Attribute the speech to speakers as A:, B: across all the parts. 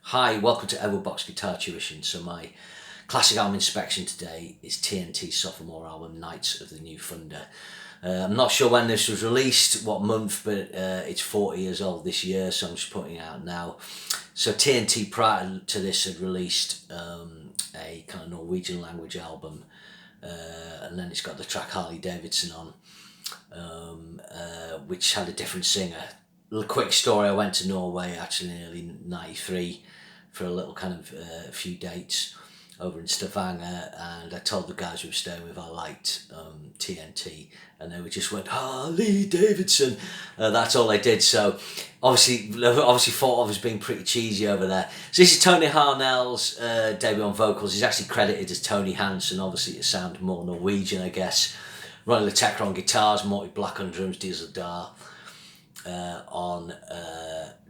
A: Hi, welcome to Edward Box Guitar Tuition. So my classic album inspection today is TNT sophomore album, Knights of the New Thunder. I'm not sure when this was released, what month, but it's 40 years old this year, so I'm just putting it out now. So TNT prior to this had released a kind of Norwegian language album, and then it's got the track Harley Davidson on, which had a different singer. A quick story, I went to Norway actually in early 93 for a little kind of few dates over in Stavanger, and I told the guys we were staying with I liked TNT, and they just went Harley Davidson. That's all they did. So obviously thought I was being pretty cheesy over there. So this is Tony Harnell's debut on vocals. He's actually credited as Tony Hansen, obviously to sound more Norwegian, I guess. Ronnie on guitars, Morty Black on drums, Diesel Dar on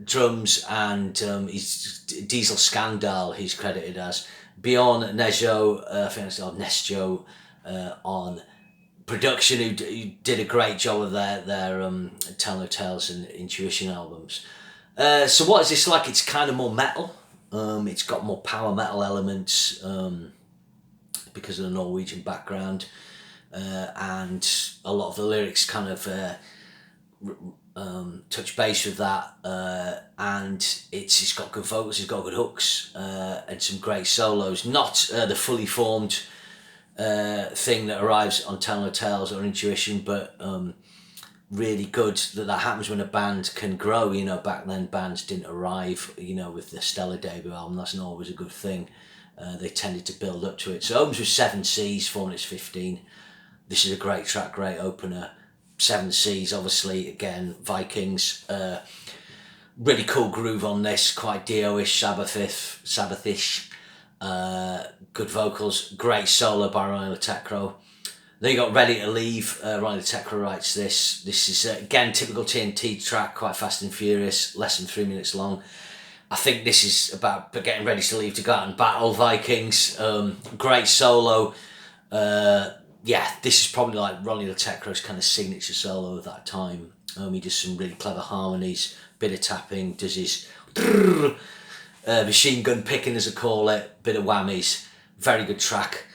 A: drums, and he's Diesel Skandal he's credited as. Bjorn Nejo, I think it's called Nesjo, on production, who did a great job of their Tell No Tales and Intuition albums. So what is this like? It's kind of more metal. It's got more power metal elements because of the Norwegian background, and a lot of the lyrics kind of touch base with that, and it's got good vocals, it's got good hooks, and some great solos. Not the fully formed thing that arrives on Tell No Tales or Intuition, but really good that happens when a band can grow. You know, back then bands didn't arrive, you know, with the stellar debut album. That's not always a good thing. They tended to build up to it. So opens with 7 C's, 4 minutes 15. This is a great track, great opener. 7 C's, obviously, again, Vikings. Really cool groove on this, quite Dio-ish, Sabbathish. Good vocals, great solo by Ronnie Letecro. Then you got Ready to Leave. Ronnie Letecro writes this. This is, again, typical TNT track, quite fast and furious, less than 3 minutes long. I think this is about getting ready to leave to go out and battle Vikings. Great solo. Yeah, this is probably like Ronnie Letecro's kind of signature solo of that time. He does some really clever harmonies, bit of tapping, does his machine gun picking, as I call it, bit of whammies. Very good track.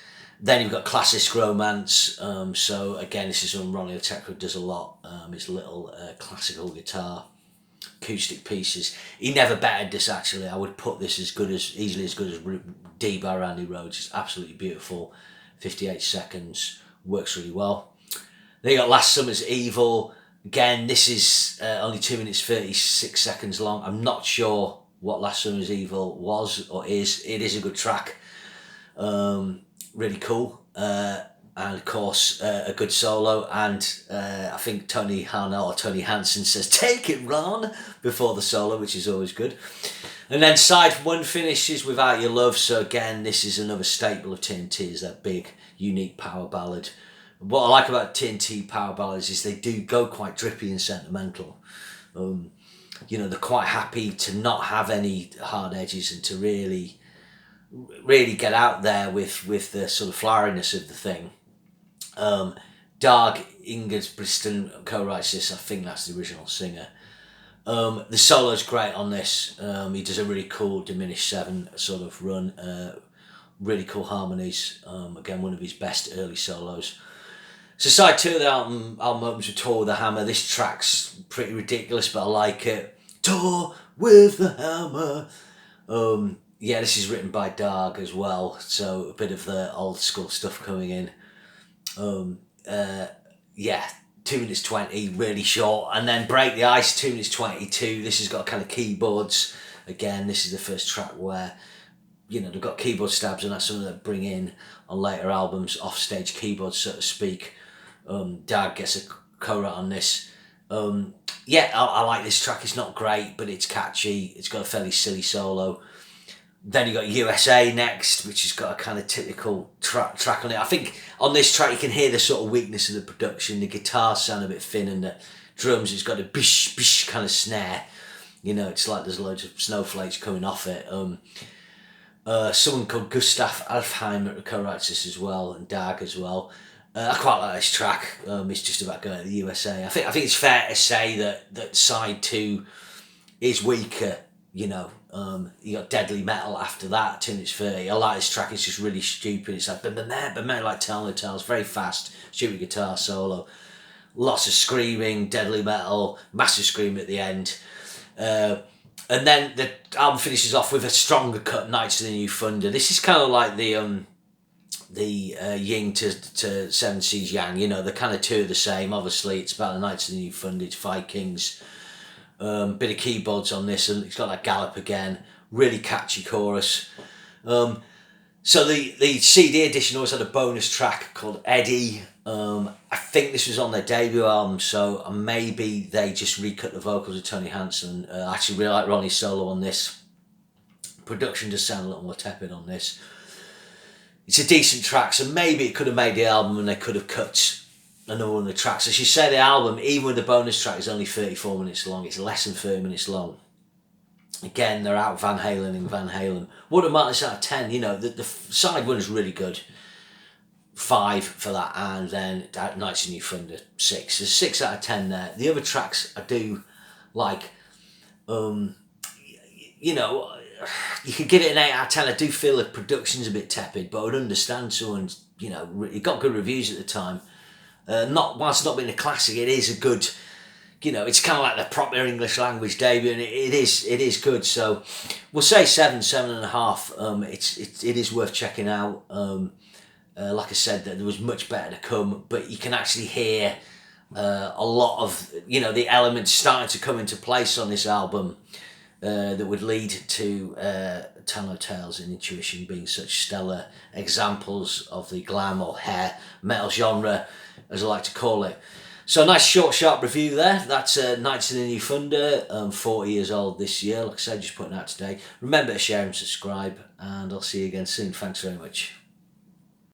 A: Then you've got Classic Romance. So again, this is one Ronnie Letecro does a lot. His little classical guitar acoustic pieces. He never bettered this, actually. I would put this easily as good as D by Randy Rhoads. It's absolutely beautiful. 58 seconds, works really well. Then you got Last Summer's Evil. Again, this is only 2 minutes 36 seconds long. I'm not sure what Last Summer's Evil was or is. It is a good track. Really cool. And of course, a good solo. And I think Tony Harnell or Tony Hansen says, "Take it, Ron," before the solo, which is always good. And then side 1 finishes Without Your Love. So again, this is another staple of TNT, is that big, unique power ballad. What I like about TNT power ballads is they do go quite drippy and sentimental. You know, they're quite happy to not have any hard edges and to really get out there with the sort of floweriness of the thing. Dag Ingebrigtsen co-writes this. I think that's the original singer. The solo's great on this. He does a really cool diminished 7 sort of run. Really cool harmonies. Again, one of his best early solos. So side 2 of the album opens with Tour with the Hammer. This track's pretty ridiculous, but I like it. Tour with the Hammer. Yeah, this is written by Dag as well, so a bit of the old school stuff coming in. Yeah, 2 minutes 20, really short. And then Break the Ice, 2 minutes 22. This has got kind of keyboards. Again, this is the first track where, you know, they've got keyboard stabs, and that's something that bring in on later albums, offstage keyboards, so to speak. Dag gets a co-write on this. Yeah, I like this track. It's not great, but it's catchy. It's got a fairly silly solo. Then you got USA next, which has got a kind of typical track on it. I think on this track you can hear the sort of weakness of the production. The guitars sound a bit thin, and the drums, it's got a bish bish kind of snare. You know, it's like there's loads of snowflakes coming off it. Someone called Gustav Alfheim co-writes this as well, and Dag as well. I quite like this track. It's just about going to the USA. I think it's fair to say that side 2 is weaker you know, you got Deadly Metal after that, 2 minutes 30. I like this track, it's just really stupid. It's like, like Telling Tales, very fast, stupid guitar solo. Lots of screaming, Deadly Metal, massive scream at the end. And then the album finishes off with a stronger cut, Knights of the New Thunder. This is kind of like the Yin to Seven Seas Yang, you know, they're kind of two of the same. Obviously, it's about the Knights of the New Thunder, it's Vikings. Bit of keyboards on this, and it's got that gallop again. Really catchy chorus. So the CD edition always had a bonus track called Eddie. I think this was on their debut album, so maybe they just recut the vocals of Tony Hansen. I actually really like Ronnie's solo on this. Production does sound a little more tepid on this. It's a decent track, so maybe it could have made the album and they could have cut another one of the tracks. As you say, the album, even with the bonus track, is only 34 minutes long. It's less than 30 minutes long. Again, they're out Van Halen and Van Halen. Would have marked this out of 10. You know, the side one is really good. 5 for that, and then Knights of New Thunder, 6. There's 6 out of 10 there. The other tracks I do like. You know, you could give it an 8 out of 10. I do feel the production's a bit tepid, but I would understand someone's, you know, it got good reviews at the time. Whilst not being a classic, it is a good, you know, it's kind of like the proper English language debut, and it is good. So we'll say 7.5. It is worth checking out. Like I said, that there was much better to come, but you can actually hear a lot of, you know, the elements starting to come into place on this album that would lead to Telling Tales and Intuition being such stellar examples of the glam or hair metal genre, as I like to call it. So a nice short, sharp review there. That's Knights of the New Thunder, 40 years old this year. Like I said, just putting out today. Remember to share and subscribe, and I'll see you again soon. Thanks very much.